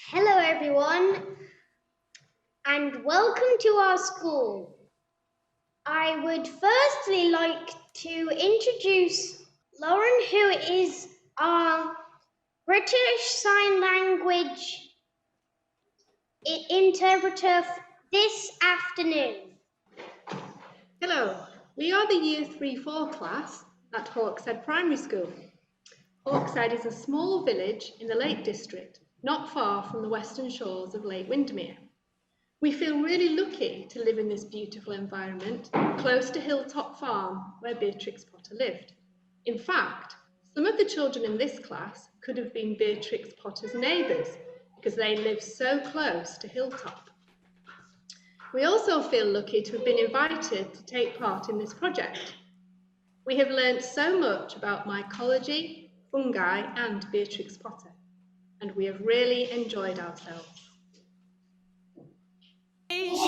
Hello everyone and welcome to our school. I would firstly like to introduce Lauren, who is our British Sign Language interpreter this afternoon. Hello, we are the Year 3-4 class at Hawkshead Primary School. Hawkshead is a small village in the Lake District, not far from the western shores of Lake Windermere. We feel really lucky to live in this beautiful environment, close to Hilltop Farm, where Beatrix Potter lived. In fact, some of the children in this class could have been Beatrix Potter's neighbours, because they live so close to Hilltop. We also feel lucky to have been invited to take part in this project. We have learnt so much about mycology, fungi and Beatrix Potter, and we have really enjoyed ourselves. Miss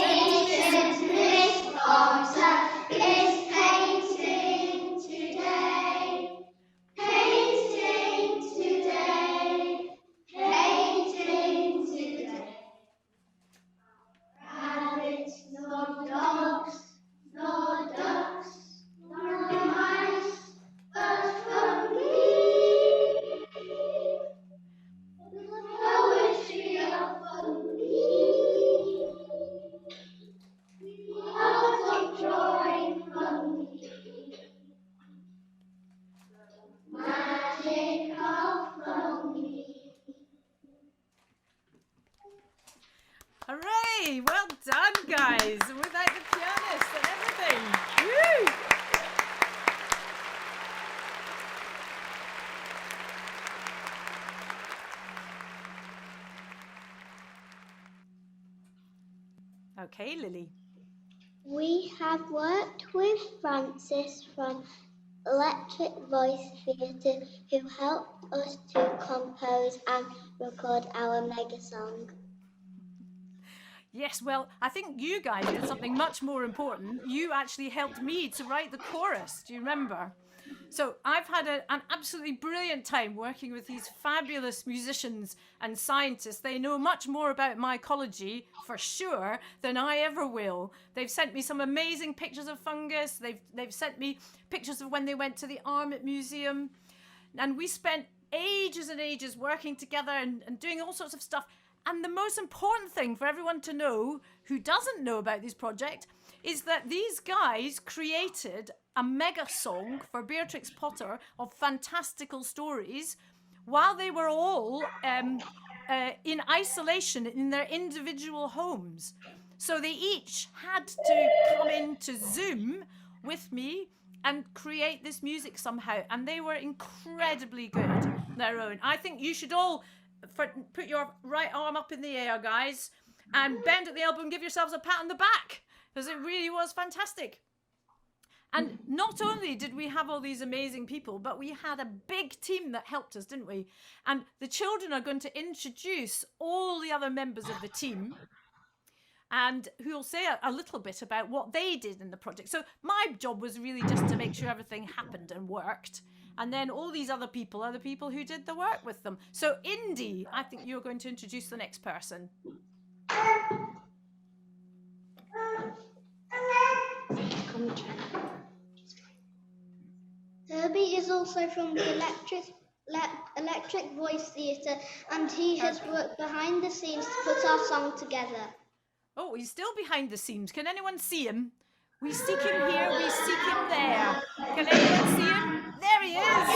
Potter is painting today, painting today, painting today. Rabbits, nor dogs, nor ducks, nor mice, but fungi. The poetry of fungi. Art of drawing fungi. Magic of fungi. Hooray! Well done, guys! Without the pianist and everything. Woo! Okay, Lily. We have worked with Francis from Electric Voice Theatre who helped us to compose and record our megasong. Yes, well, I think you guys did something much more important. You actually helped me to write the chorus. Do you remember? So I've had an absolutely brilliant time working with these fabulous musicians and scientists. They know much more about mycology, for sure, than I ever will. They've sent me some amazing pictures of fungus. They've sent me pictures of when they went to the Armit Museum. And we spent ages and ages working together and doing all sorts of stuff. And the most important thing for everyone to know who doesn't know about this project is that these guys created a mega song for Beatrix Potter of fantastical stories while they were all in isolation in their individual homes. So they each had to come into Zoom with me and create this music somehow. And they were incredibly good on their own. I think you should all put your right arm up in the air, guys, and bend at the elbow and give yourselves a pat on the back, because it really was fantastic. And not only did we have all these amazing people, but we had a big team that helped us, didn't we? And the children are going to introduce all the other members of the team and who will say a little bit about what they did in the project. So my job was really just to make sure everything happened and worked. And then all these other people are the people who did the work with them. So Indy, I think you're going to introduce the next person. Herbie is also from the Electric Voice Theatre and he has worked behind the scenes to put our song together. Oh, he's still behind the scenes. Can anyone see him? We seek him here, we seek him there. Can anyone see him? There he is!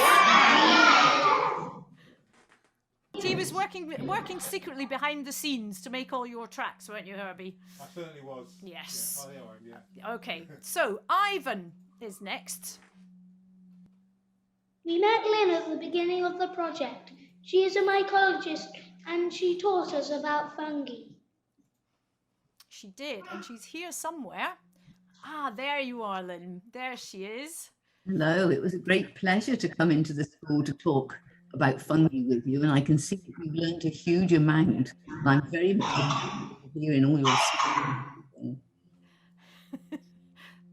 He was working secretly behind the scenes to make all your tracks, weren't you, Herbie? I certainly was. Yes. Yeah. Oh, there I am, Okay, so Ivan is next. We met Lynne at the beginning of the project. She is a mycologist and she taught us about fungi. She did, and she's here somewhere. Ah, there you are, Lynne. There she is. Hello, it was a great pleasure to come into the school to talk about fungi with you, and I can see that you've learned a huge amount. And I'm very much hearing all your skills.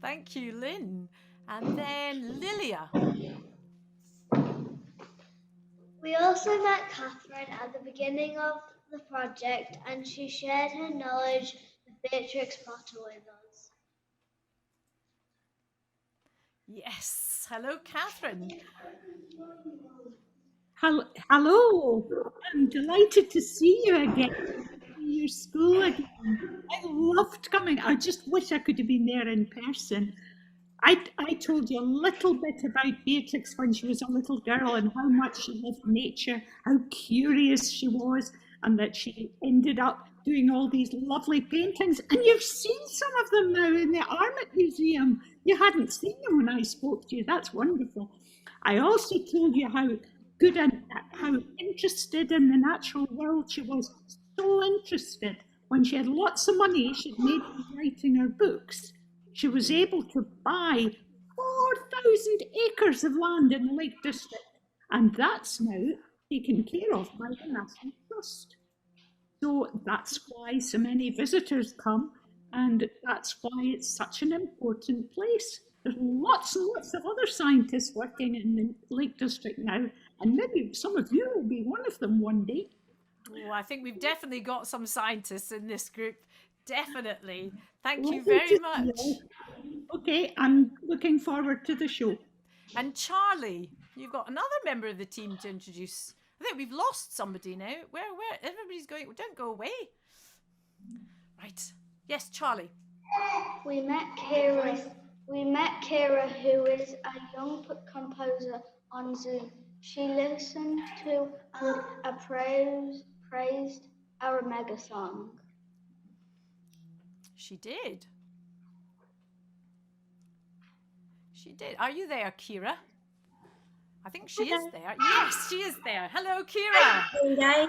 Thank you, Lynne. And then Lilia. We also met Catherine at the beginning of the project, and she shared her knowledge with Beatrix Potter with us. Yes. Hello, Catherine. Hello. I'm delighted to see you again. Your school again. I loved coming. I just wish I could have been there in person. I told you a little bit about Beatrix when she was a little girl and how much she loved nature, how curious she was, and that she ended up doing all these lovely paintings. And you've seen some of them now in the Armit Museum. You hadn't seen them when I spoke to you. That's wonderful. I also told you how good and how interested in the natural world she was. So interested. When she had lots of money she'd made from writing her books, she was able to buy 4,000 acres of land in the Lake District, and that's now taken care of by the National Trust. So that's why so many visitors come, and that's why it's such an important place. There's lots and lots of other scientists working in the Lake District now, and maybe some of you will be one of them one day. Oh, I think we've definitely got some scientists in this group. Definitely. Thank you very much. Okay, I'm looking forward to the show. And Charlie, you've got another member of the team to introduce. I think we've lost somebody now. Where everybody's going? Don't go away. Right. Yes, Charlie. We met Kira, who is a young composer on Zoom. She listened to and praised our MEGASONG. She did. She did. Are you there, Kira? I think she is there. Yes, she is there. Hello, Kira. Hello.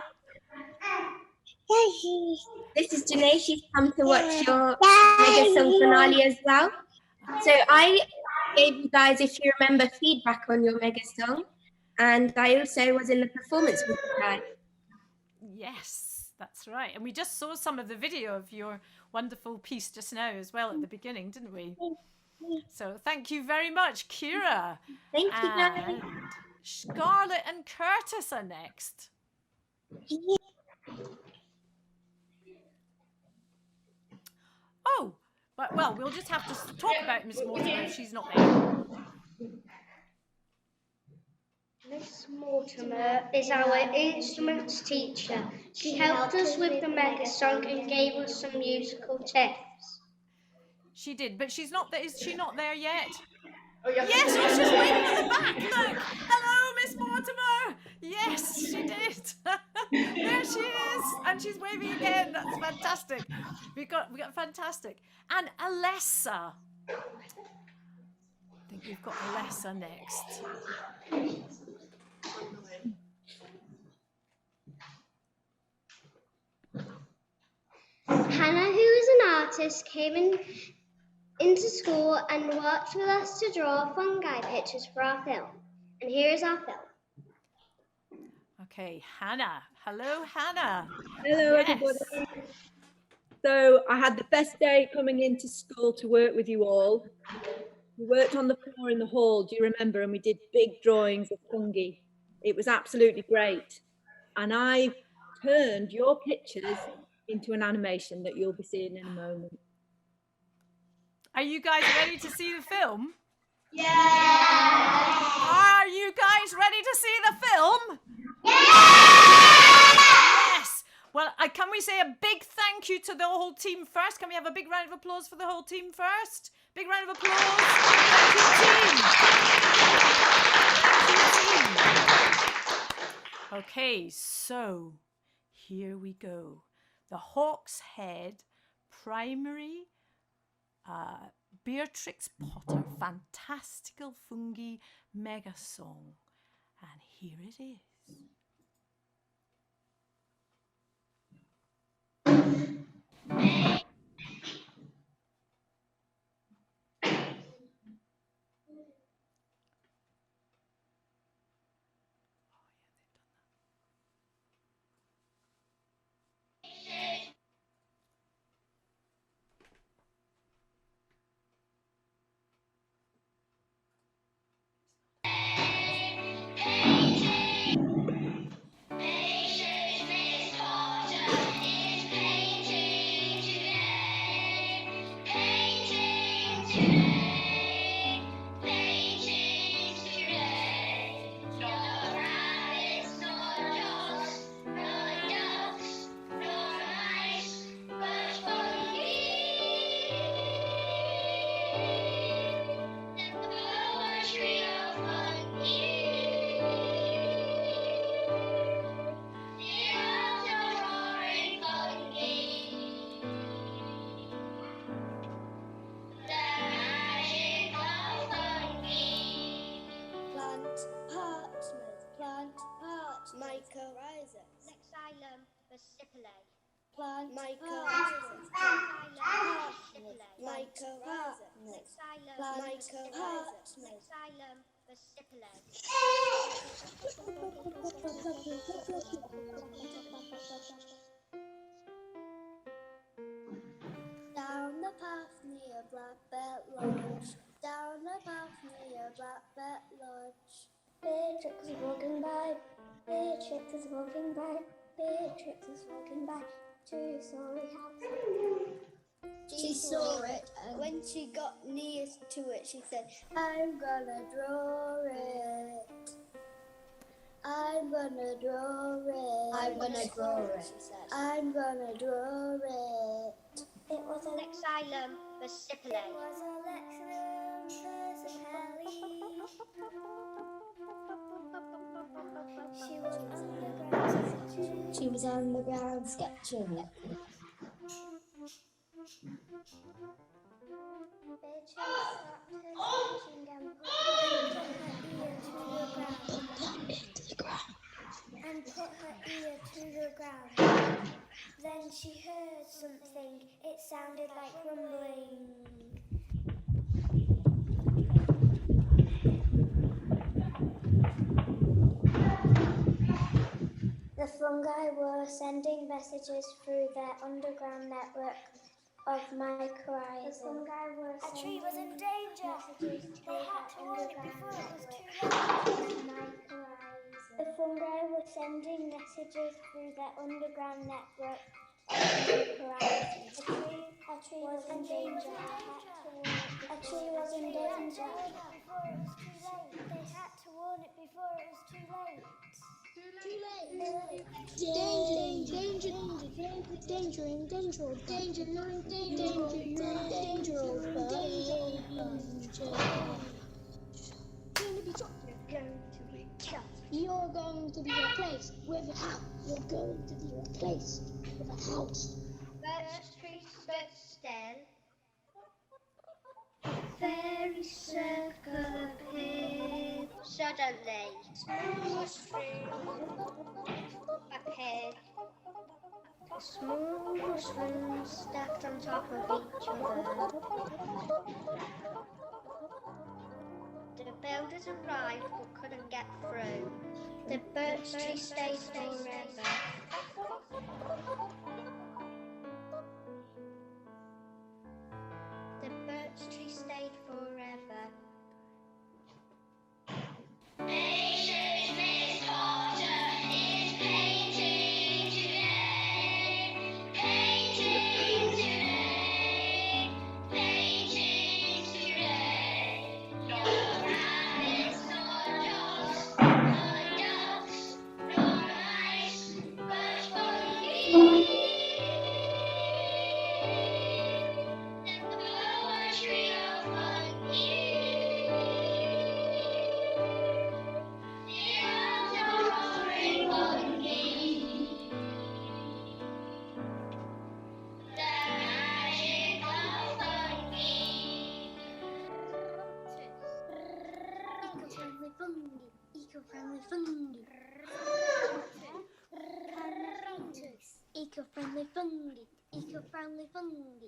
This is Janae. She's come to watch your MEGASONG finale as well. So I gave you guys, if you remember, feedback on your MEGASONG, and I also was in the performance with you guys. Yes, that's right. And we just saw some of the video of your wonderful piece just now as well at the beginning, didn't we? So thank you very much, Kira. Thank you, guys. And Scarlett and Curtis are next. Oh, but well, we'll just have to talk about Miss Mortimer if she's not there. Miss Mortimer is our instruments teacher. She helped us with the MEGASONG and gave us some musical tips. She did, but she's not there. Is she not there yet? Oh, yes, oh, she's waving at the back. Look. Hello, Miss Mortimer. Yes, she did. There she is. And she's waving again. That's fantastic. We got fantastic. And Alessa. I think we've got Alessa next. Hannah, who is an artist, came into school and worked with us to draw fungi pictures for our film. And here is our film. Okay, Hannah. Hello, Hannah. Hello, Yes. everybody. So I had the best day coming into school to work with you all. We worked on the floor in the hall, do you remember? And we did big drawings of fungi. It was absolutely great. And I turned your pictures into an animation that you'll be seeing in a moment. Are you guys ready to see the film? Yeah. Are you guys ready to see the film? Yeah. Yes. Well, can we say a big thank you to the whole team first? Can we have a big round of applause for the whole team first? Big round of applause. Thank you, team. Thank you, team. Okay, so here we go. The Hawk's Head Primary Beatrix Potter Fantastical Fungi MEGASONG. And here it is. plant, Mycologist, mycorrhizas, down the path near Blackbird Lodge, down the path near Blackbird Lodge. Beatrix is walking by, Beatrix is walking by, Beatrix is walking by, two-story house. She saw it, and when she got near to it, she said, I'm gonna draw it. I'm gonna draw it. I'm gonna draw it, she said. I'm gonna draw it. It was an asylum for Sipple. It was an asylum for Sipple. She was on the ground sketching. Beatrix stopped her sketching and put her ear to the ground. Then she heard something. It sounded like rumbling. The fungi were sending messages through their underground network of mycorrhizas. The fungi were a tree was in danger. They had to warn it before it was too late. The fungi were sending messages through their underground network of mycorrhizas. A tree was in danger. A tree was in danger. They had to warn it before it was too late. You're going to be replaced with a house. You're going to be replaced with a house. Birch tree stood still. Fairy circle appeared. Suddenly, small mushrooms appeared. Small mushrooms stacked on top of each other. The builders arrived but couldn't get through. The birch tree stayed forever. The birch tree stayed forever. Beatrix Potter is painting today. Painting today. Painting today. No rabbits, no dogs, no ducks, no mice, but fungi. The poetry of fungi. The elves are roaring fungi. The magic of fungi. Eco-friendly fungi. Eco-friendly fungi. Eco-friendly fungi. Eco-friendly fungi.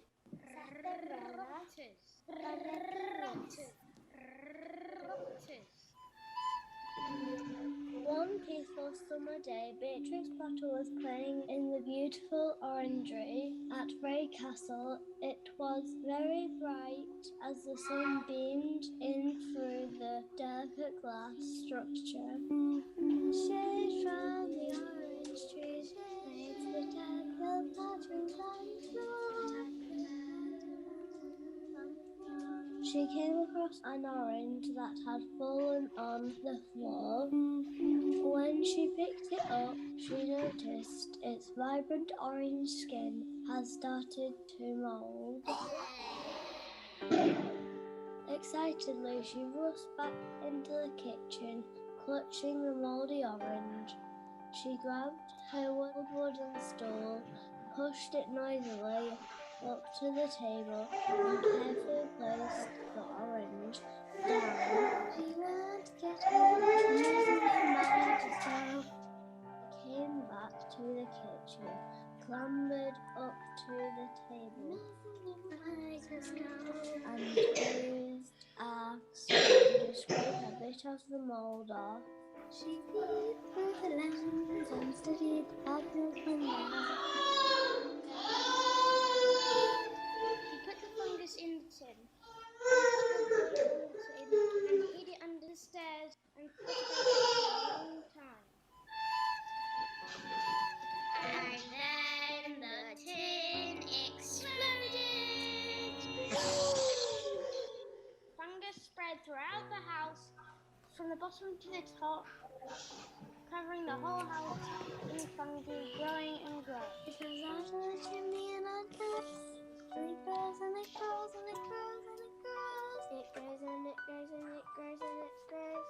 One peaceful summer day, Beatrix Potter was playing in the beautiful orangery at Bray Castle. It was very bright as the sun beamed in through the delicate glass structure. Shade from the orange trees makes the tactile patterns on the floor. She came across an orange that had fallen on the floor. When she picked it up, she noticed its vibrant orange skin had started to mould. Excitedly, she rushed back into the kitchen, clutching the mouldy orange. She grabbed her old wooden stool, pushed it noisily up to the table, and carefully placed the orange down. She ran to get her easily managed down. Came back to the kitchen, clambered scares the mold off. She flew through the lands and studied at the window. He put the fungus in the tin, and put the wood in the tin, and hid it under the stairs, and thought about it for a long time. And then the tin exploded. Fungus spread throughout the house, from the bottom to the top, covering the whole house in fungi, growing and growing. It comes out of the chimney and it grows, and it grows and it grows and it grows and it grows. It grows and it grows and it grows and it grows.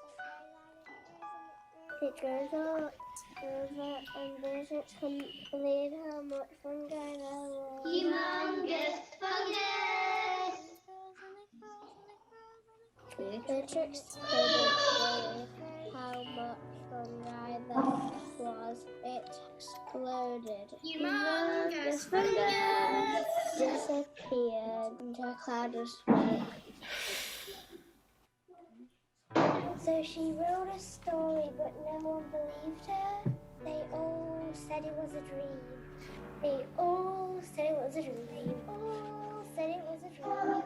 It grows up, and visitors couldn't believe how much fungi there was. Humongous fungus. Beatrix couldn't believe how much fungi there was. It exploded. Humongous fungus. Disappeared into a cloud of smoke. So she wrote a story, but no one believed her. They all said it was a dream. They all said it was a dream. All said it was a dream.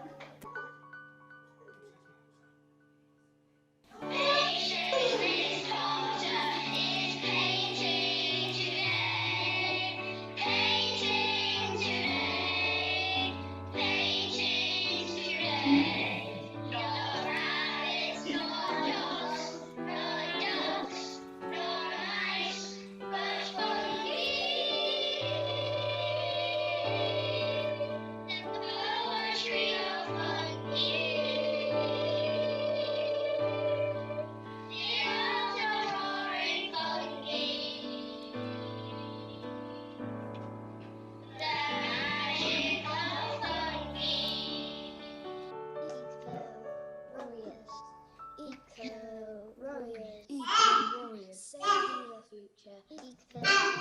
Beatrix Potter is painting today. Painting today. Painting today. No rabbits, no dogs, no ducks, no mice, but fungi. The poetry of fungi. The roaring fungi. The magic of fungi. Eco-warriors. Eco-warriors. Saving the future. Eco-warriors.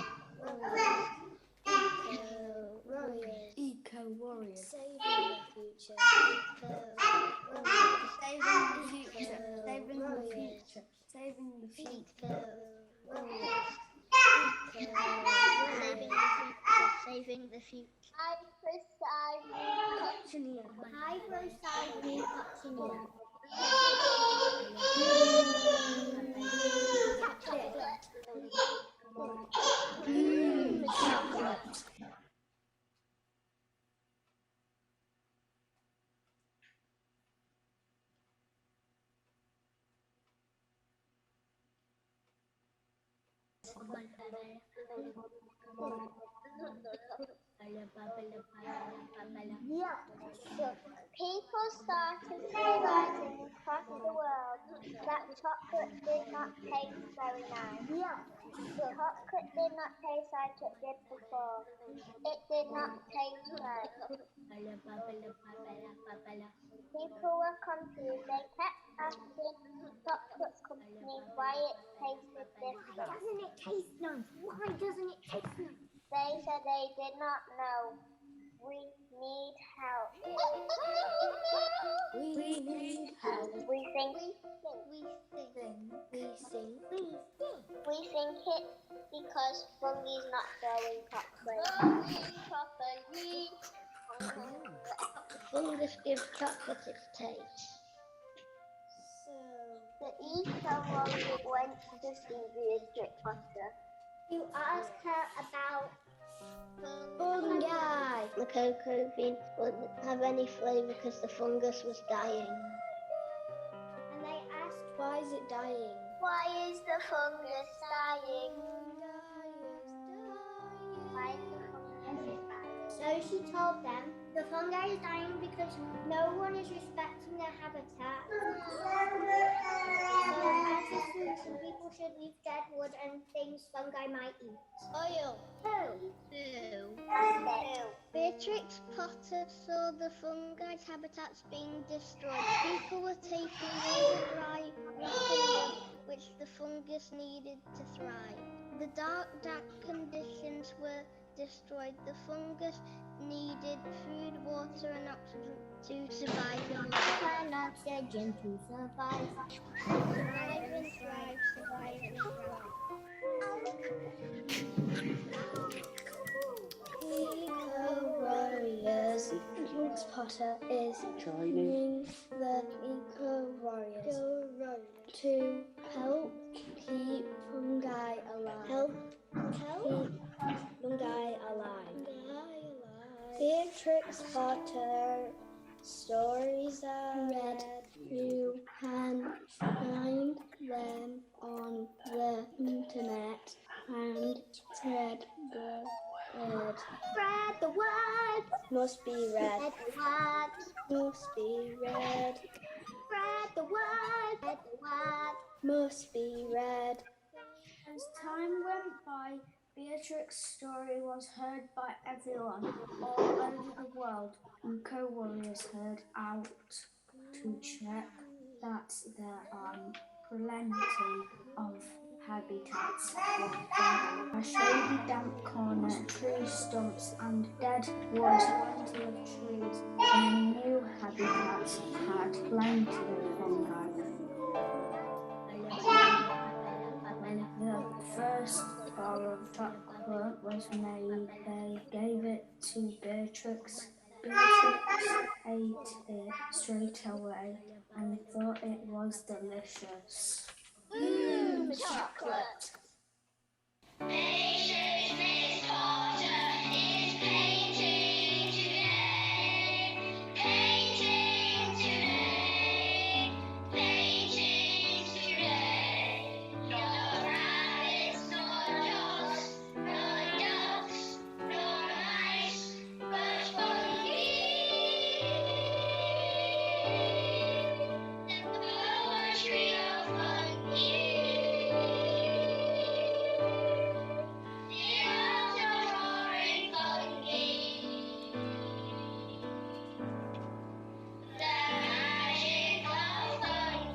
Eco-warriors. Eco-warriors. Saving the future. Eco-warriors. Saving the future. Saving the future. Saving the future. Eco-warriors. Saving the future. Chocolate. Yeah. So people started realizing across the world that chocolate did not taste very nice. Yeah. Chocolate did not taste like it did before. It did not taste right. People were confused. They kept asking chocolate companies why it tasted different. Why doesn't it taste nice? Why doesn't it taste nice? They said they did not know. We need help. We need help. We think it because fungi's not throwing chocolate. Fungus gives chocolate its taste. So the eco-warrior went to see Beatrix Potter. You asked her about fungi. The cocoa bean wouldn't have any flavour because the fungus was dying. And they asked, why is it dying? Why is the fungus dying? Why is the fungus dying? So she told them the fungi is dying because no one is respecting their habitat. So people should leave dead wood and things fungi might eat. Oil. Who? Beatrix Potter saw the fungi's habitats being destroyed. People were taking all the dry rock and wood which the fungus needed to thrive. The dark, damp conditions were destroyed. The fungus needed food, water and oxygen to survive. Plants said religion to survive. Thrive and thrive, survive and thrive. Eco-warriors. Beatrix Potter is joining the eco-warriors to help keep fungi alive. Keep fungi alive. Beatrix Potter stories are read. You can find them on the internet and spread the word. Spread the word. Must be read. Spread the word. Must be read. Spread the word. Spread the word. Must be read. As time went by, Beatrix's story was heard by everyone all over the world, and co-warriors heard out to check that there are plenty of habitats for fungi. A shady, damp corner, tree stumps and dead wood, plenty of trees, and new habitats had plenty of fungi. When the first bar of chocolate was made, they gave it to Beatrix. Beatrix ate it straight away and thought it was delicious. Chocolate. Beatrix Potter is painting today. Painting today. Painting today. No rabbits, nor dogs, nor ducks, nor mice, but fungi. The poetry of fungi. The outdooring fungi. The magic of fungi.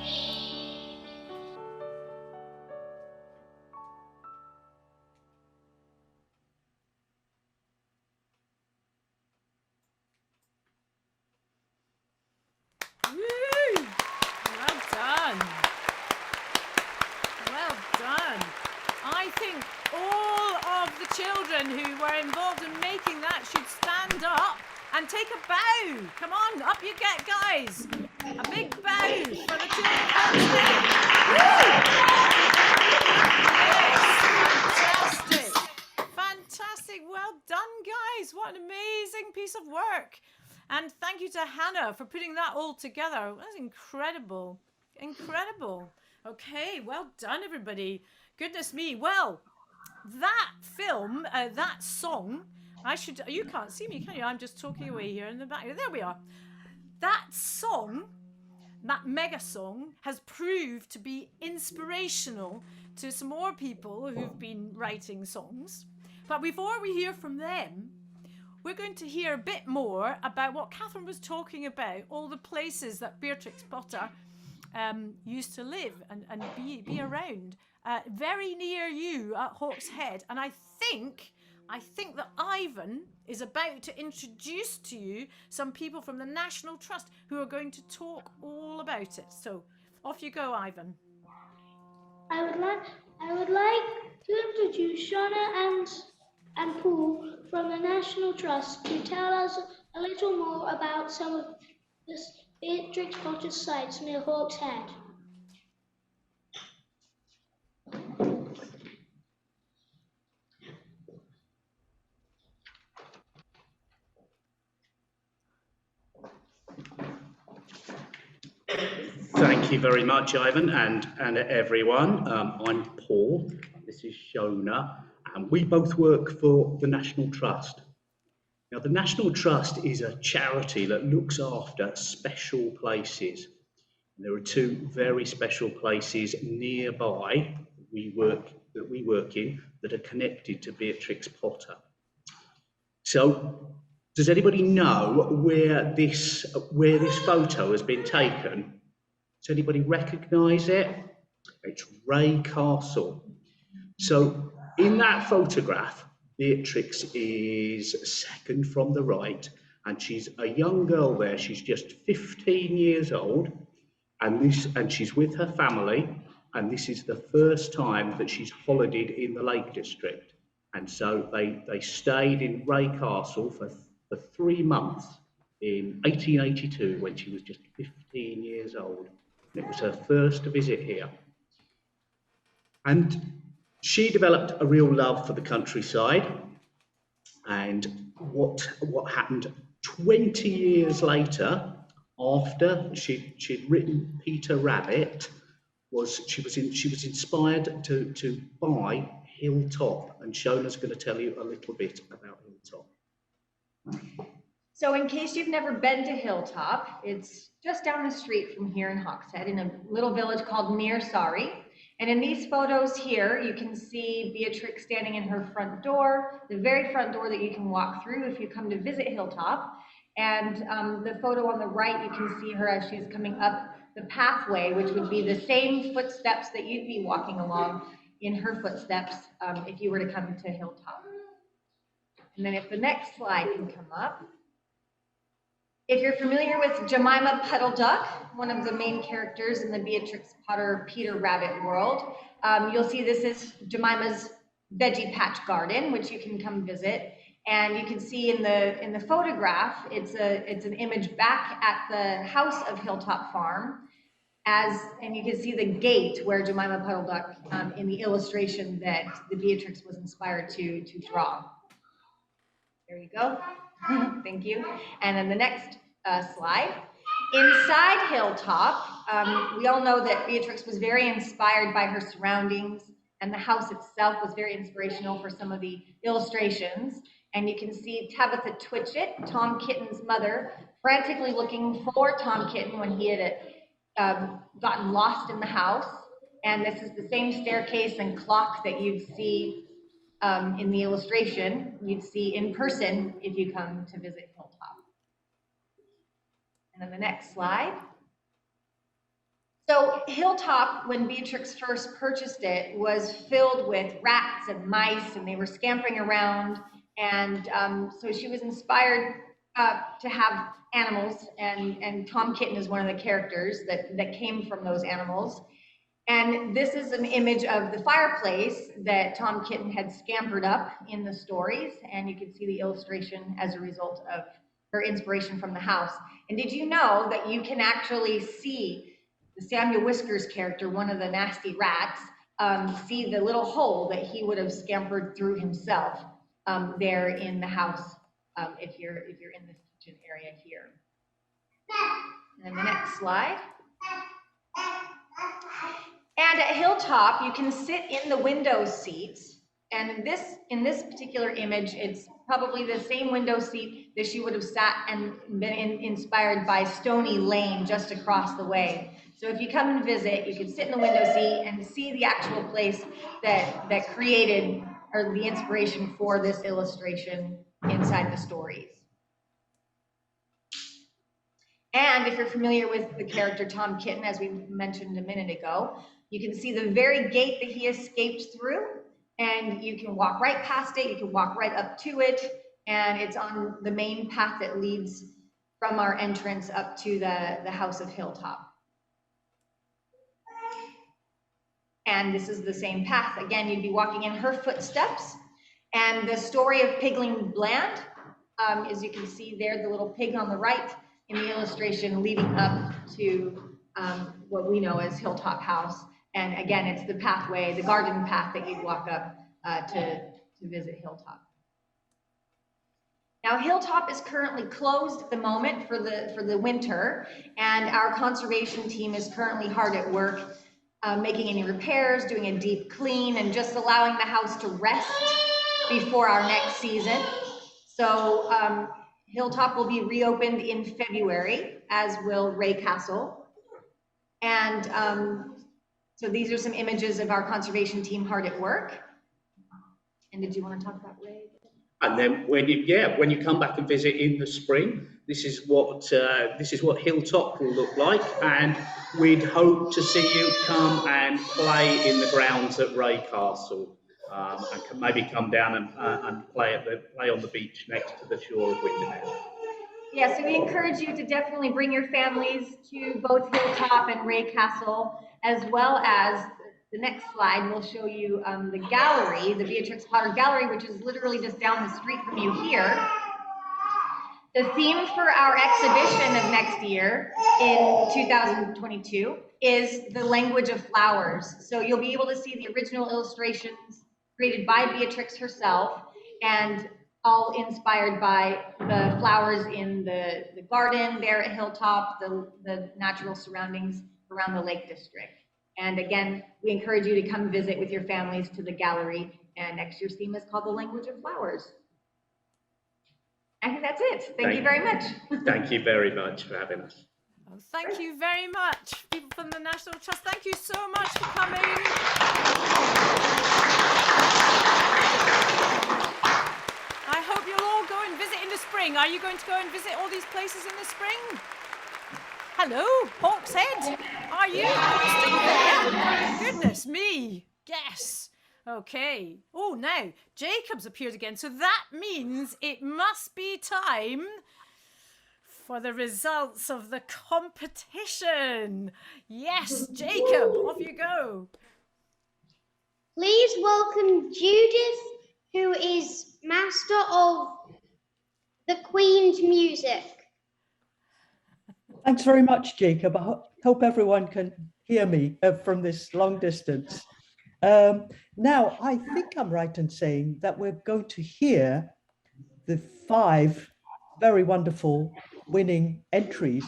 Woo! Well done. Well done. I think all of the children who were involved in making that should stand up and take a bow. Come on, up you get, guys. A big bow for the children. Yes, fantastic. Fantastic. Well done, guys. What an amazing piece of work. And thank you to Hannah for putting that all together. That's incredible. Incredible. Okay, well done, everybody. Goodness me. Well, that film, that song, you can't see me, can you? I'm just talking away here in the back. There we are. That song, that MEGASONG, has proved to be inspirational to some more people who've been writing songs. But before we hear from them, we're going to hear a bit more about what Catherine was talking about, all the places that Beatrix Potter used to live and be around, very near you at Hawk's Head. And I think that Ivan is about to introduce to you some people from the National Trust who are going to talk all about it. So off you go, Ivan. I would like to introduce Shauna and Paul from the National Trust to tell us a little more about some of the Beatrix Potter sites near Hawk's Head. Thank you very much, Ivan, and everyone. I'm Paul. This is Shona, and we both work for the National Trust. Now, the National Trust is a charity that looks after special places. There are two very special places nearby that we work in that are connected to Beatrix Potter. So, does anybody know where this photo has been taken? Does anybody recognise it? It's Ray Castle. So in that photograph, Beatrix is second from the right, and she's a young girl there. She's just 15 years old, and she's with her family, and this is the first time that she's holidayed in the Lake District. And so they stayed in Ray Castle for 3 months in 1882 when she was just 15 years old. And it was her first visit here. And she developed a real love for the countryside. And what happened 20 years later, after she'd written Peter Rabbit, was she was inspired to buy Hilltop, and Shona's going to tell you a little bit about Hilltop. So in case you've never been to Hilltop, it's just down the street from here in Hawkshead in a little village called Mearsari. And in these photos here, you can see Beatrix standing in her front door, the very front door that you can walk through if you come to visit Hilltop. And the photo on the right, you can see her as she's coming up the pathway, which would be the same footsteps that you'd be walking along in her footsteps if you were to come to Hilltop. And then if the next slide can come up. If you're familiar with Jemima Puddle Duck, one of the main characters in the Beatrix Potter Peter Rabbit world, you'll see this is Jemima's veggie patch garden, which you can come visit. And you can see in the photograph, it's an image back at the house of Hilltop Farm, and you can see the gate where Jemima Puddle Duck in the illustration that the Beatrix was inspired to draw. There you go. Thank you. And then the next slide. Inside Hilltop, we all know that Beatrix was very inspired by her surroundings, and the house itself was very inspirational for some of the illustrations. And you can see Tabitha Twitchett, Tom Kitten's mother, frantically looking for Tom Kitten when he had gotten lost in the house. And this is the same staircase and clock that you'd see in the illustration, you'd see in person if you come to visit Hilltop. And then the next slide. So Hilltop, when Beatrix first purchased it, was filled with rats and mice, and they were scampering around. And so she was inspired to have animals, and Tom Kitten is one of the characters that came from those animals. And this is an image of the fireplace that Tom Kitten had scampered up in the stories, and you can see the illustration as a result of her inspiration from the house. And did you know that you can actually see the Samuel Whiskers character, one of the nasty rats, see the little hole that he would have scampered through himself there in the house if you're in this kitchen area here. And then the next slide. And at Hilltop, you can sit in the window seats. And in this particular image, it's probably the same window seat that she would have sat and been inspired by Stony Lane just across the way. So if you come and visit, you can sit in the window seat and see the actual place that created or the inspiration for this illustration inside the stories. And if you're familiar with the character Tom Kitten, as we mentioned a minute ago, you can see the very gate that he escaped through, and you can walk right past it, you can walk right up to it, and it's on the main path that leads from our entrance up to the house of Hilltop. And this is the same path. Again, you'd be walking in her footsteps. And the story of Pigling Bland, as you can see there, the little pig on the right in the illustration leading up to what we know as Hilltop House. And again, it's the pathway, the garden path that you'd walk up to visit Hilltop. Now, Hilltop is currently closed at the moment for the winter, and our conservation team is currently hard at work making any repairs, doing a deep clean, and just allowing the house to rest before our next season. So Hilltop will be reopened in February, as will Ray Castle. And so these are some images of our conservation team hard at work. And did you want to talk about Ray? And then when you come back and visit in the spring, this is what Hilltop will look like, and we'd hope to see you come and play in the grounds at Ray Castle, and can maybe come down and play on the beach next to the shore of Windermere. Yeah, so we encourage you to definitely bring your families to both Hilltop and Ray Castle, as well as the next slide will show you the gallery, the Beatrix Potter Gallery, which is literally just down the street from you here. The theme for our exhibition of next year in 2022 is the language of flowers. So you'll be able to see the original illustrations created by Beatrix herself and all inspired by the flowers in the garden there at Hilltop, the natural surroundings around the Lake District. And again, we encourage you to come visit with your families to the gallery. And next year's theme is called the Language of Flowers. I think that's it. Thank you very much. Thank you very much for having us. Oh, thank you very much, people from the National Trust. Thank you so much for coming. I hope you'll all go and visit in the spring. Are you going to go and visit all these places in the spring? Hello, Hawkshead. Are you still there? Goodness me. Yes. Okay. Oh, now Jacob's appeared again. So that means it must be time for the results of the competition. Yes, Jacob, off you go. Please welcome Judith, who is master of the Queen's music. Thanks very much, Jacob. I hope everyone can hear me from this long distance. Now, I think I'm right in saying that we're going to hear the 5 very wonderful winning entries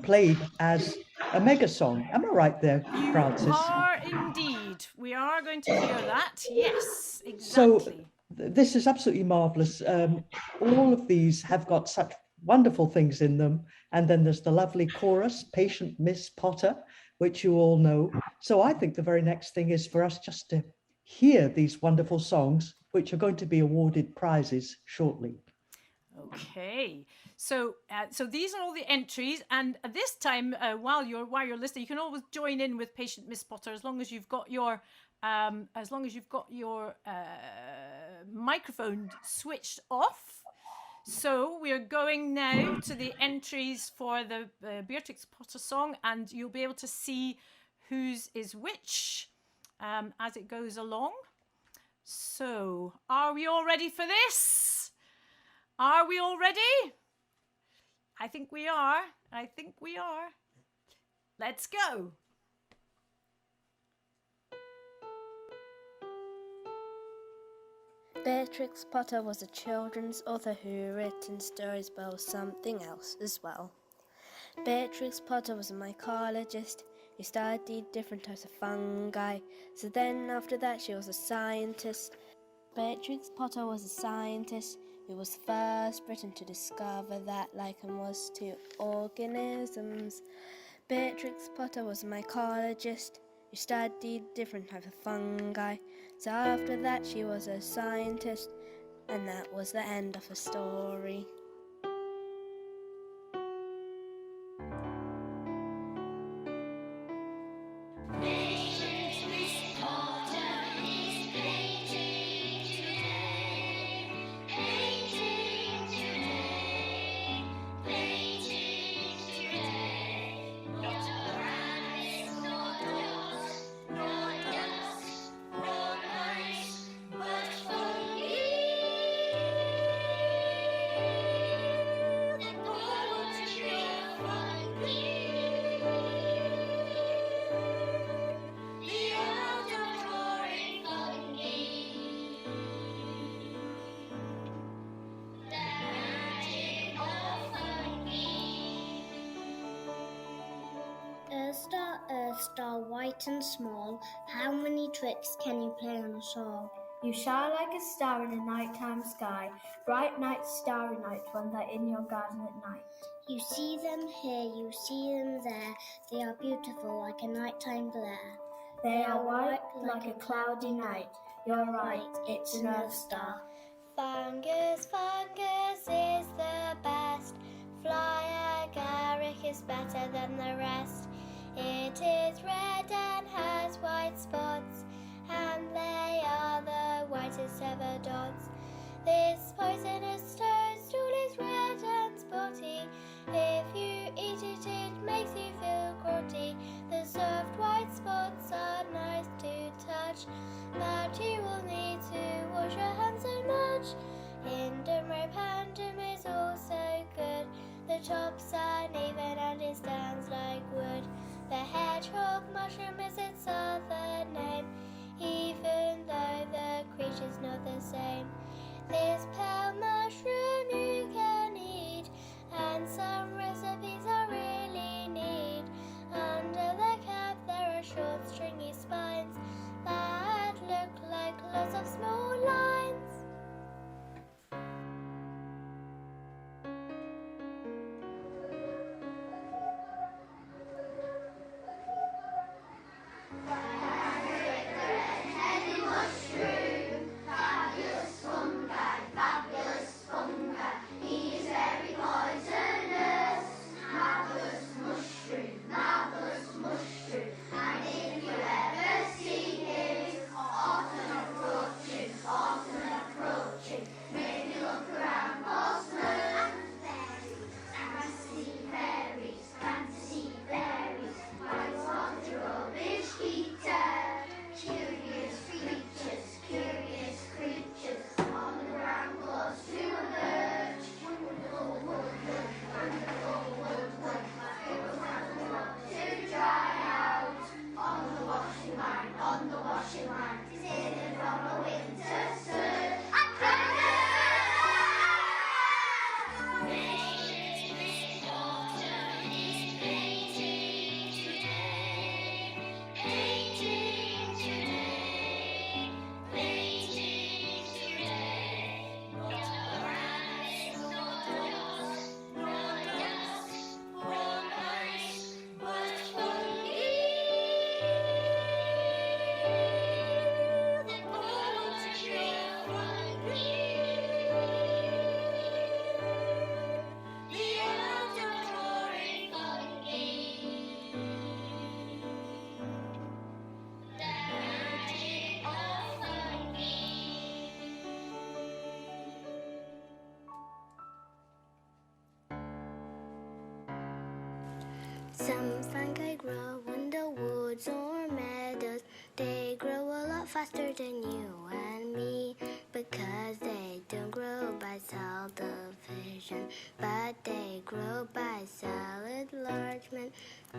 played as a mega song. Am I right there, Francis? You are indeed. We are going to hear that. Yes, exactly. So this is absolutely marvelous. All of these have got such wonderful things in them. And then there's the lovely chorus, Patient Miss Potter, which you all know. So I think the very next thing is for us just to hear these wonderful songs, which are going to be awarded prizes shortly. Okay, so these are all the entries, and this time while you're listening, you can always join in with Patient Miss Potter as long as you've got your microphone switched off. So we're going now to the entries for the Beatrix Potter song, and you'll be able to see whose is which as it goes along. So are we all ready for this? Are we all ready? I think we are. Let's go. Beatrix Potter was a children's author who written stories about something else as well. Beatrix Potter was a mycologist who studied different types of fungi. So then after that she was a scientist. Beatrix Potter was a scientist who was the first Briton to discover that lichen was to organisms. Beatrix Potter was a mycologist who studied different types of fungi. So after that she was a scientist, and that was the end of her story. Star white and small, how many tricks can you play on a shawl? You shine like a star in a nighttime sky, bright night, starry night, when they're in your garden at night. You see them here, you see them there, they are beautiful like a nighttime glare. They are white like a cloudy night. You're right, it's an earth star. Fungus, fungus is the best. Fly agaric is better than the rest. It is red and has white spots, and they are the whitest ever dots. This poisonous toadstool is red and spotty. If you eat it, it makes you feel grotty. The soft white spots are nice to touch, but you will need to wash your hands so much. Hindenburg is also good. The tops are uneven and it stands like wood. The hedgehog mushroom is its other name, even though the creature's not the same. This pale mushroom you can eat, and some recipes are really neat. Under the cap there are short stringy spines that look like lots of small lines. Some fungi grow in the woods or meadows. They grow a lot faster than you and me, because they don't grow by cell division, but they grow by cell enlargement.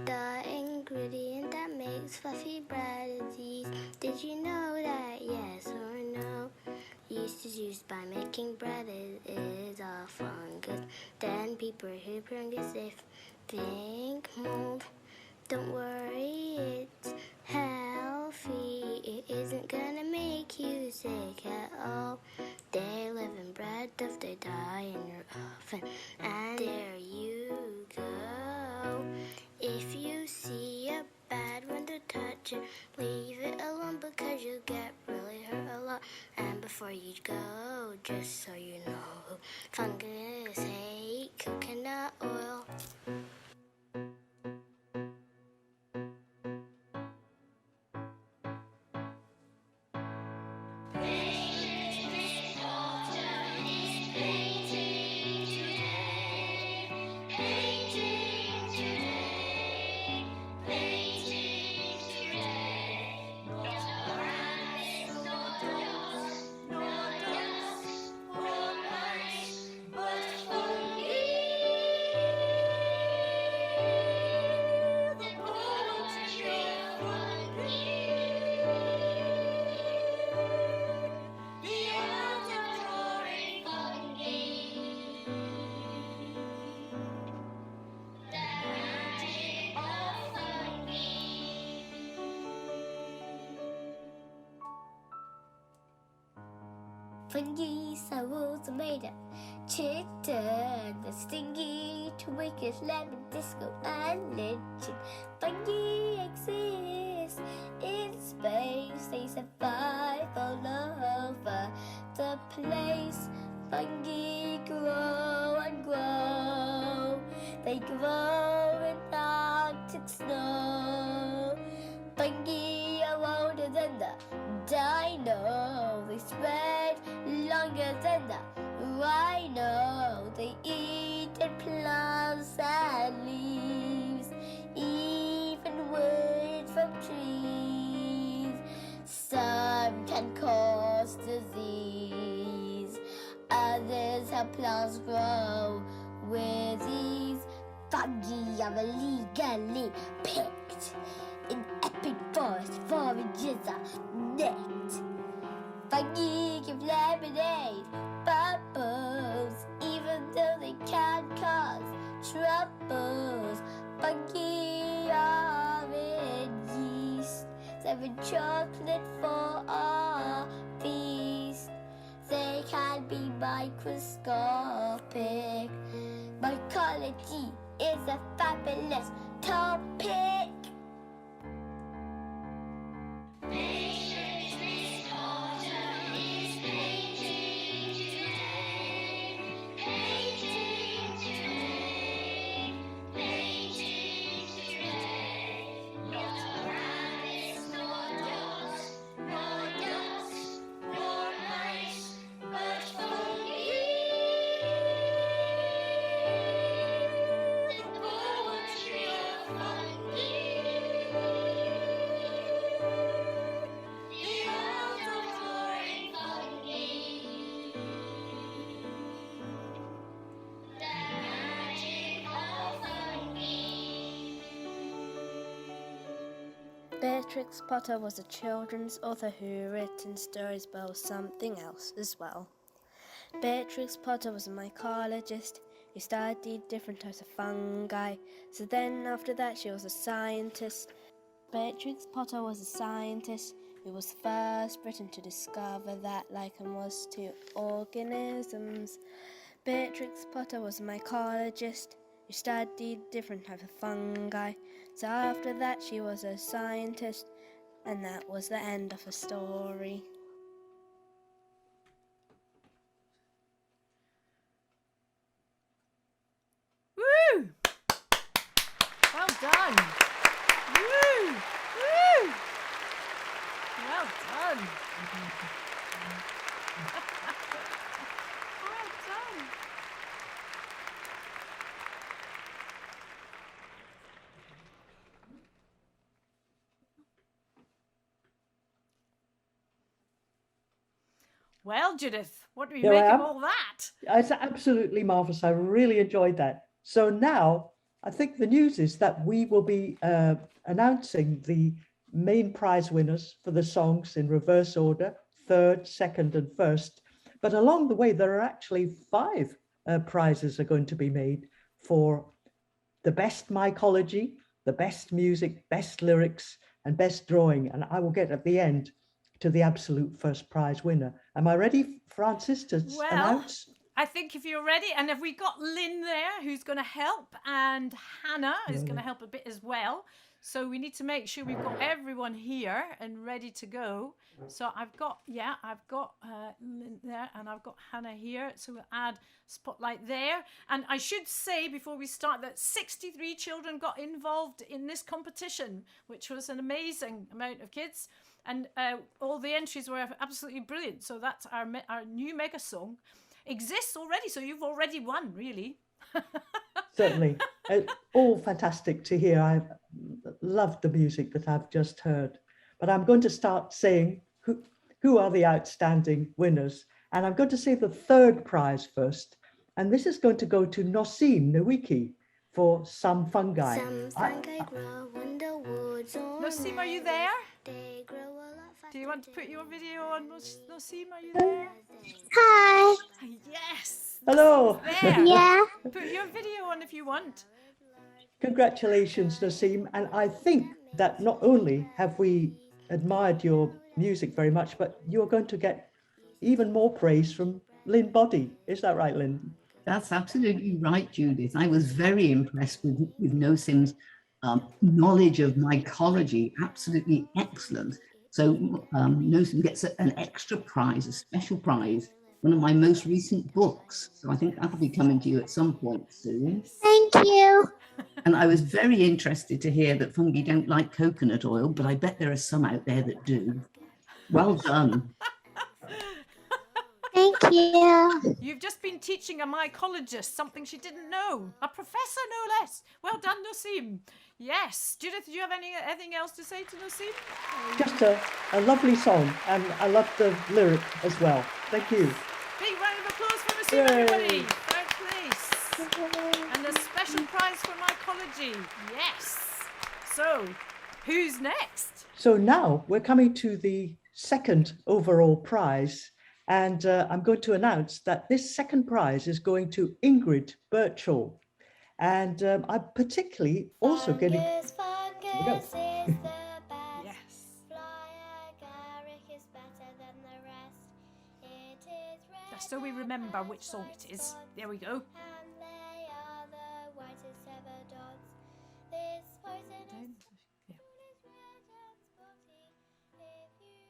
The ingredient that makes fluffy bread is yeast. Did you know that? Yes or no? Yeast is used by making bread. It is a fungus. Then people who fungus if think mold. Don't worry, it's healthy. It isn't gonna make you sick at all. They live in bread if they die in your oven. And there you go. If you see a bad one to touch it, leave it alone because you'll get really hurt a lot. And before you go, just so you know, fungus hate coconut oil. Fungi souls are made of chitin, the stingy twinkles, lemon, disco, and lynch. Fungi exist in space, they survive all over the place. Fungi grow and grow, they grow in Arctic snow. Fungi are older than the dino, they spread longer than the rhino. They eat and play help plants grow. With these fungi are illegally picked. In epic forest forages are nicked. Fungi give lemonade bubbles, even though they can cause troubles. Fungi are in yeast, serving chocolate for our feast. They can be microscopic. Mycology is a fabulous topic. Beatrix Potter is painting today, painting today, painting today. Not rabbits, nor dogs, nor ducks, nor mice, but fungi. The poetry of fungi. The art of drawing fungi. The magic of fungi. Beatrix Potter was a children's author who written stories about something else as well. Beatrix Potter was a mycologist who studied different types of fungi. So then after that she was a scientist. Beatrix Potter was a scientist who was the first Briton to discover that lichen was to organisms. Beatrix Potter was a mycologist who studied different types of fungi. So after that she was a scientist, and that was the end of her story. Woo! Well done. Woo! Woo! Well done. Well done. Well, Judith, what do we Here I make of am. all that? It's absolutely marvelous. I really enjoyed that. So now I think the news is that we will be announcing the main prize winners for the songs in reverse order, third, second, and first. But along the way, there are actually 5 prizes are going to be made for the best mycology, the best music, best lyrics, and best drawing. And I will get at the end to the absolute first prize winner. Am I ready, Francis, to announce? I think if you're ready, and have we got Lynne there who's going to help, and Hannah is going to help a bit as well. So we need to make sure we've got everyone here and ready to go. So I've got Lynne there, and I've got Hannah here. So we'll add spotlight there. And I should say before we start that 63 children got involved in this competition, which was an amazing amount of kids. And all the entries were absolutely brilliant. So that's our new mega song. Exists already, so you've already won, really. Certainly. All fantastic to hear. I loved the music that I've just heard. But I'm going to start saying who are the outstanding winners. And I'm going to say the third prize first. And this is going to go to Nosim Nowiki for Some Fungi. Some fungi grow in the woods. Nosim, are you there? They grow a lot faster. Do you want to put your video on, Nosim? Are you there? Hi. Yes. Hello. There. Yeah. Put your video on if you want. Congratulations, Nosim. And I think that not only have we admired your music very much, but you're going to get even more praise from Lynne Boddy. Is that right, Lynne? That's absolutely right, Judith. I was very impressed with Nosim's knowledge of mycology, absolutely excellent. So Nosim gets an extra prize, a special prize, one of my most recent books. So I think that'll be coming to you at some point soon. Thank you. And I was very interested to hear that fungi don't like coconut oil, but I bet there are some out there that do. Well done. Thank you. You've just been teaching a mycologist something she didn't know. A professor, no less. Well done, Nosim. Yes. Judith, do you have anything else to say to Nosim? Just a lovely song, and I love the lyric as well. Thank you. Big round of applause for Nosim. Awesome, everybody. Third place. And a special prize for mycology. Yes. So, who's next? So now we're coming to the second overall prize. And I'm going to announce that this second prize is going to Ingrid Birchall. And I'm particularly also getting... Fungus, fungus is the best. Yes. Fly agaric is better than the rest. It is red So we remember which song it is. There we go. and they are the whitest ever dots. This poison is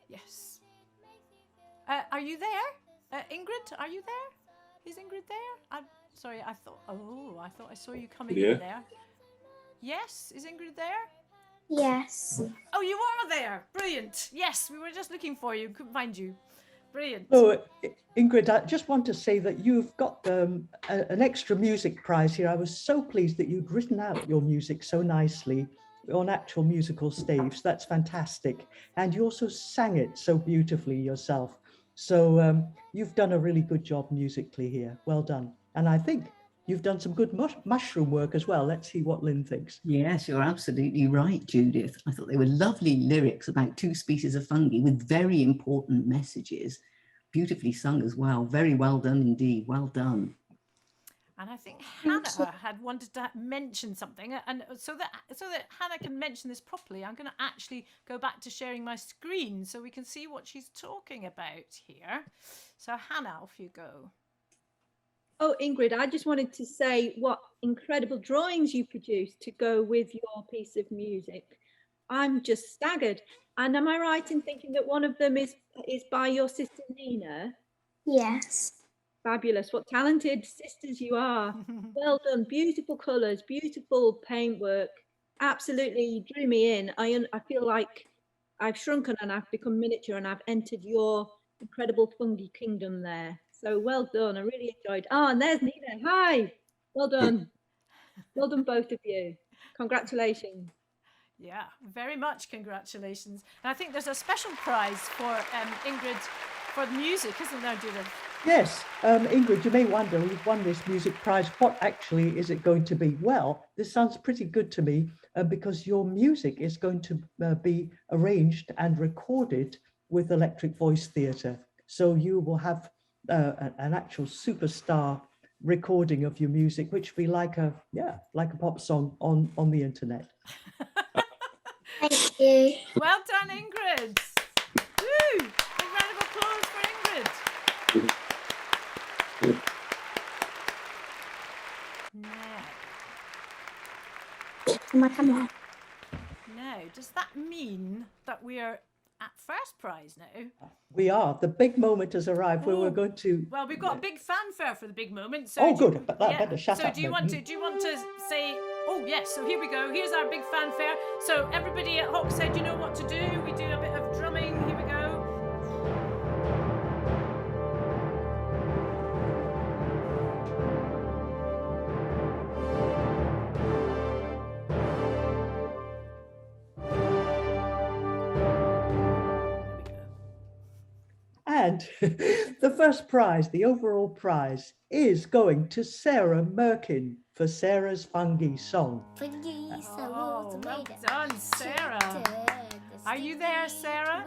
Yeah. Yes. Are you there? Ingrid, are you there? Is Ingrid there? I'm sorry, I thought I saw you coming in there. Yes, is Ingrid there? Yes. Oh, you are there. Brilliant. Yes, we were just looking for you. Couldn't find you. Brilliant. So, Ingrid, I just want to say that you've got an extra music prize here. I was so pleased that you'd written out your music so nicely on actual musical staves. That's fantastic. And you also sang it so beautifully yourself. So you've done a really good job musically here. Well done. And I think you've done some good mushroom work as well. Let's see what Lynn thinks. Yes, you're absolutely right, Judith. I thought they were lovely lyrics about 2 species of fungi with very important messages. Beautifully sung as well. Very well done indeed. Well done. And I think Hannah had wanted to mention something, and so that Hannah can mention this properly, I'm going to actually go back to sharing my screen so we can see what she's talking about here. So Hannah, off you go. Oh, Ingrid, I just wanted to say what incredible drawings you produced to go with your piece of music. I'm just staggered. And am I right in thinking that one of them is by your sister Nina? Yes. Fabulous. What talented sisters you are. Well done. Beautiful colours, beautiful paintwork. Absolutely drew me in. I feel like I've shrunken and I've become miniature and I've entered your incredible fungi kingdom there. So well done. I really enjoyed. And there's Nina. Hi. Well done. Well done, both of you. Congratulations. Yeah, very much congratulations. And I think there's a special prize for Ingrid for the music, isn't there, Judith? Yes, Ingrid, you may wonder, you've won this music prize. What actually is it going to be? Well, this sounds pretty good to me because your music is going to be arranged and recorded with Electric Voice Theatre. So you will have an actual superstar recording of your music, which will be like a pop song on the internet. Thank you. Well done, Ingrid. Woo! A round of applause for Ingrid. Now, does that mean that we're at first prize now? We are. The big moment has arrived where we're going to... Well, we've got a big fanfare for the big moment. So Oh, good. But that better shut so up. do you want to say? Oh yes. So here we go. Here's our big fanfare. So everybody at Hawkshead, you know what to do. We do a bit of drumming. Here we go. And the first prize, the overall prize, is going to Sarah Merkin for Sarah's Fungi song. Oh, well done, Sarah. Are you there, Sarah?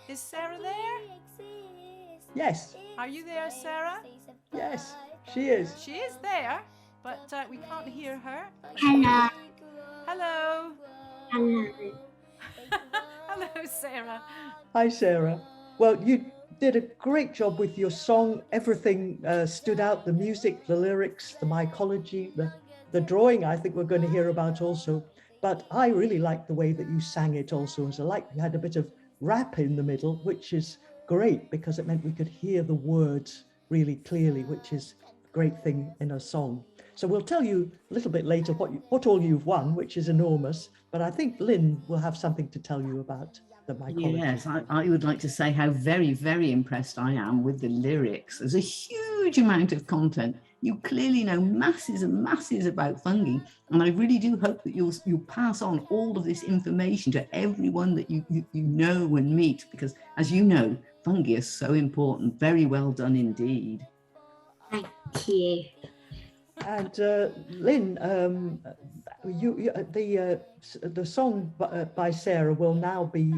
Is Sarah there? Yes, Are you there, Sarah? yes, she is. She is there, but we can't hear her. Hello. Hello. Hello. Hello, Sarah. Hi, Sarah. Well, you did a great job with your song. Everything stood out, the music, the lyrics, the mycology, the drawing I think we're going to hear about also. But I really liked the way that you sang it also. So I like you had a bit of rap in the middle, which is great because it meant we could hear the words really clearly, which is a great thing in a song. So we'll tell you a little bit later what all you've won, which is enormous. But I think Lynn will have something to tell you about the mycology. Yes, I would like to say how very, very impressed I am with the lyrics. There's a huge amount of content. You clearly know masses and masses about fungi, and I really do hope that you'll pass on all of this information to everyone that you know and meet, because as you know, fungi are so important. Very well done indeed. Thank you. And Lynn, the song by Sarah will now be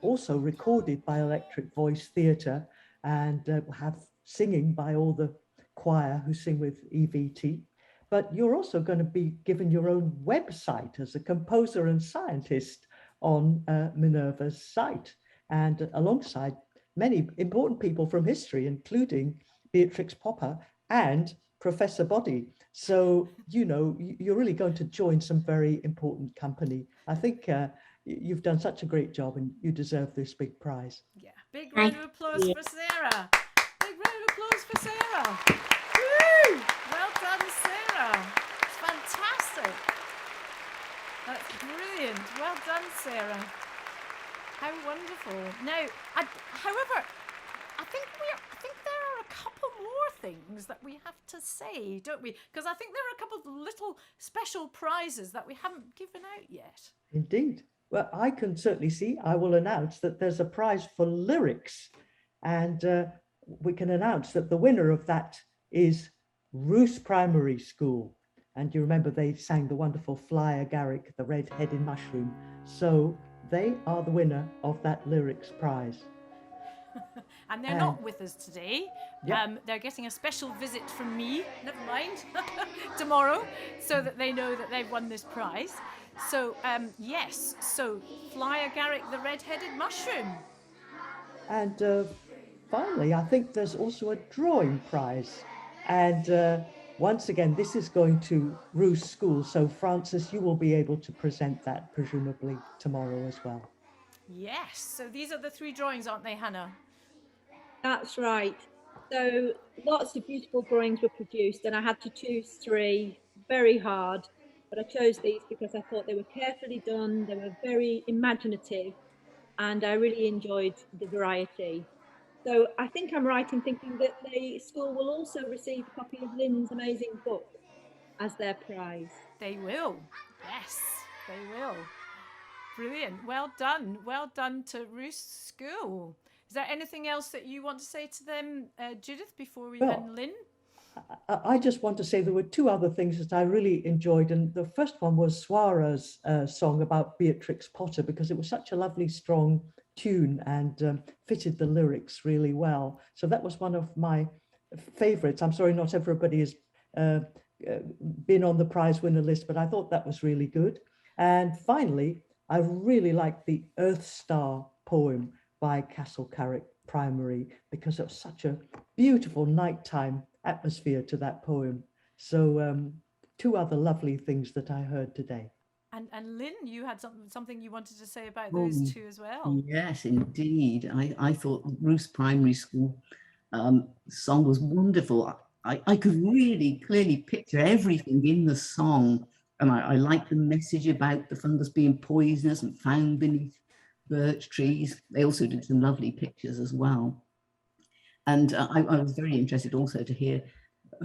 also recorded by Electric Voice Theatre and have singing by all the choir who sing with EVT. But you're also going to be given your own website as a composer and scientist on Minerva's site, and alongside many important people from history, including Beatrix Potter and Professor Boddy. So, you know, you're really going to join some very important company. I think you've done such a great job and you deserve this big prize. Yeah, big round of applause for Sarah. Big round of applause for Sarah. Woo! Well done, Sarah. It's fantastic. That's brilliant. Well done, Sarah. How wonderful. Now, however, I think there are a couple more things that we have to say, don't we? Because I think there are a couple of little special prizes that we haven't given out yet. Indeed. Well, I can certainly see, I will announce that there's a prize for lyrics, and we can announce that the winner of that is Roos Primary School. And you remember they sang the wonderful Fly Agaric, the red-headed mushroom. So they are the winner of that lyrics prize. And they're not with us today. Yep. They're getting a special visit from me, never mind, tomorrow, so that they know that they've won this prize. So, yes, so Fly Agaric, the red-headed mushroom. And finally, I think there's also a drawing prize. And once again, this is going to Roos School. So Francis, you will be able to present that presumably tomorrow as well. Yes, so these are the 3 drawings, aren't they, Hannah? That's right. So lots of beautiful drawings were produced and I had to choose 3, very hard, but I chose these because I thought they were carefully done, they were very imaginative, and I really enjoyed the variety. So I think I'm right in thinking that the school will also receive a copy of Lynne's amazing book as their prize. They will, yes, they will. Brilliant, well done to Roos School. Is there anything else that you want to say to them, Judith, before we then Lynne? I just want to say there were 2 other things that I really enjoyed. And the first one was Swara's song about Beatrix Potter, because it was such a lovely, strong tune and fitted the lyrics really well. So that was one of my favorites. I'm sorry, not everybody has been on the prize winner list, but I thought that was really good. And finally, I really liked the Earth Star poem by Castle Carrick Primary, because it was such a beautiful nighttime atmosphere to that poem. So 2 other lovely things that I heard today. And Lynne, you had something you wanted to say about those 2 as well. Yes, indeed. I thought the Roos Primary School song was wonderful. I could really clearly picture everything in the song. And I liked the message about the fungus being poisonous and found beneath birch trees. They also did some lovely pictures as well. And I was very interested also to hear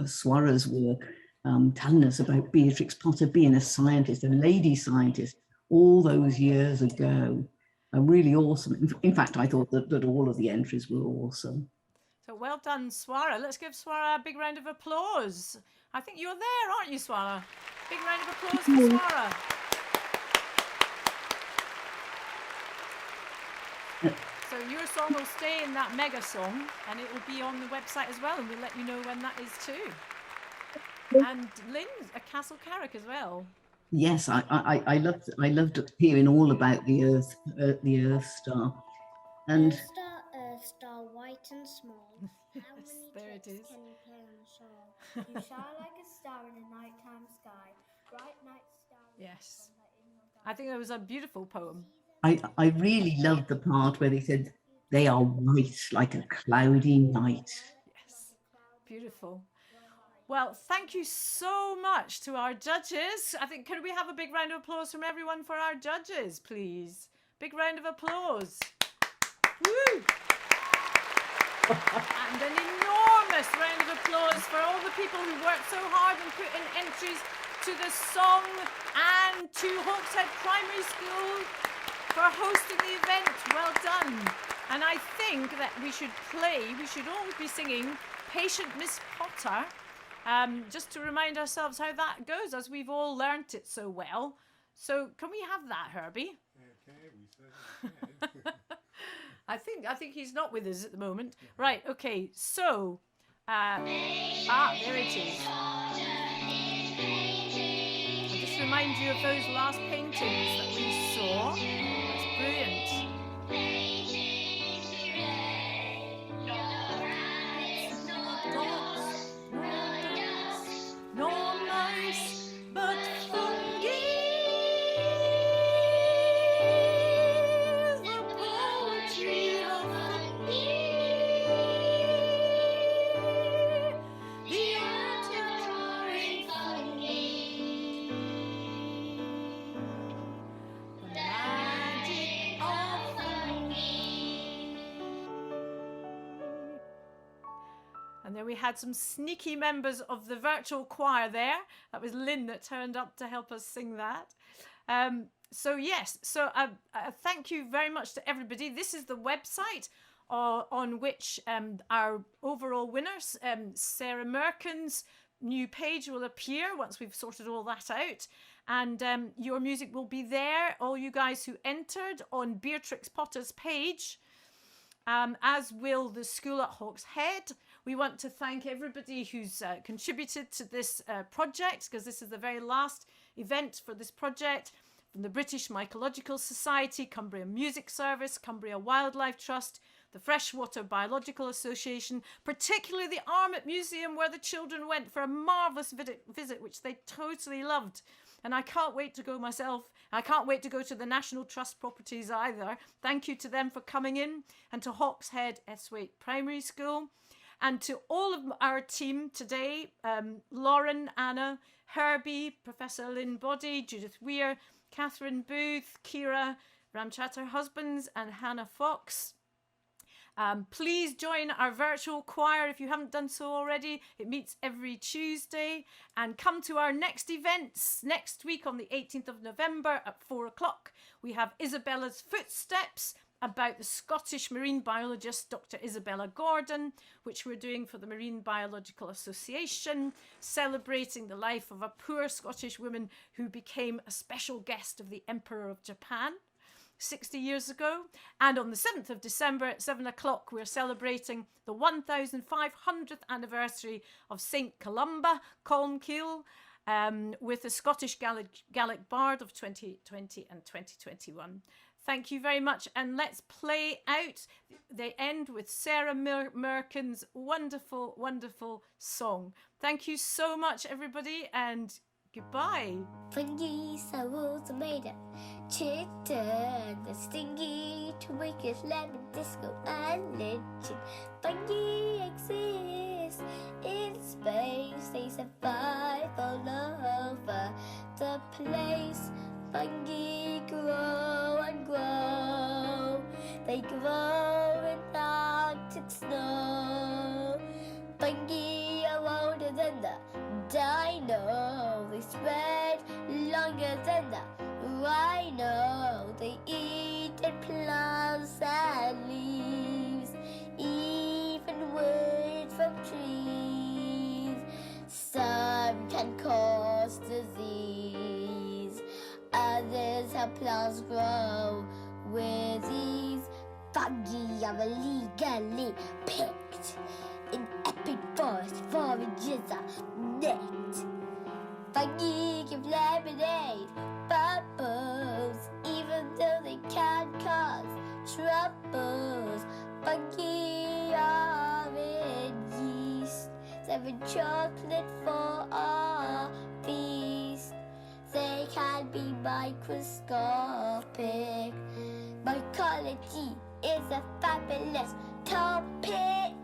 Swara's work, telling us about Beatrix Potter being a scientist, a lady scientist, all those years ago. Really awesome. In fact, I thought that all of the entries were awesome. So well done, Swara. Let's give Swara a big round of applause. I think you're there, aren't you, Swara? Big round of applause for Swara. So your song will stay in that mega song, and it will be on the website as well, and we'll let you know when that is too. And Lynne, a Castle Carrick as well. Yes, I loved hearing all about the Earth Star, and Earth Star, white and small. Yes, there it is. Can you play on the shore? You shine like a star in a nighttime sky. Bright night star. Yes. I think that was a beautiful poem. I really loved the part where they said they are white like a cloudy night. Yes, beautiful. Well, thank you so much to our judges. I think, can we have a big round of applause from everyone for our judges, please? Big round of applause. Woo! And an enormous round of applause for all the people who worked so hard and put in entries to the song, and to Hawkshead Primary School for hosting the event. Well done. And I think that we should all be singing Patient Miss Potter, just to remind ourselves how that goes, as we've all learnt it so well. So can we have that, Herbie? Okay, we certainly can. I think he's not with us at the moment. Right, okay, so, there it is. I'll just remind you of those last paintings that we saw. That's brilliant. No mice, but fungi. The poetry of fungi. The art of drawing fungi. The magic of fungi. And then we had some sneaky members of the virtual choir there. That was Lynne that turned up to help us sing that. So thank you very much to everybody. This is the website on which our overall winners, Sarah Merkin's new page will appear once we've sorted all that out. And your music will be there, all you guys who entered, on Beatrix Potter's page, as will the school at Hawkshead. We want to thank everybody who's contributed to this project, because this is the very last event for this project, from the British Mycological Society, Cumbria Music Service, Cumbria Wildlife Trust, the Freshwater Biological Association, particularly the Armott Museum, where the children went for a marvellous visit, which they totally loved. And I can't wait to go myself. I can't wait to go to the National Trust properties either. Thank you to them for coming in, and to Hawkshead Esthwaite Primary School. And to all of our team today, Lauren, Anna, Herbie, Professor Lynne, Boddy, Judith Weir, Catherine Booth, Kira, Ramchaitar-Husbands, and Hannah Fox. Please join our virtual choir if you haven't done so already. It meets every Tuesday. And come to our next events next week on the 18th of November at 4 o'clock. We have Isabella's Footsteps, about the Scottish marine biologist Dr. Isabella Gordon, which we're doing for the Marine Biological Association, celebrating the life of a poor Scottish woman who became a special guest of the Emperor of Japan 60 years ago. And on the 7th of December at 7 o'clock, we're celebrating the 1500th anniversary of St. Columba, Colmcille, with the Scottish Gaelic Bard of 2020 and 2021. Thank you very much, and let's play out. They end with Sarah Merkin's wonderful, wonderful song. Thank you so much, everybody, and goodbye. Fungi souls are made of chitin, the stingy twinkers, lemon disco, and lynch. Fungi exist in space, they survive all over the place. Fungi grow and grow, they grow in Arctic snow. Fungi are older than the dino, they spread longer than the rhino. They eat plants and leaves, even wood from trees. Some can cause disease, others help plants grow with ease. Fungi are illegally picked, in epic forest forages are nicked. Fungi give lemonade bubbles, even though they can cause troubles. Fungi are in yeast, serving chocolate for our feast. They can be microscopic. Mycology is a fabulous topic.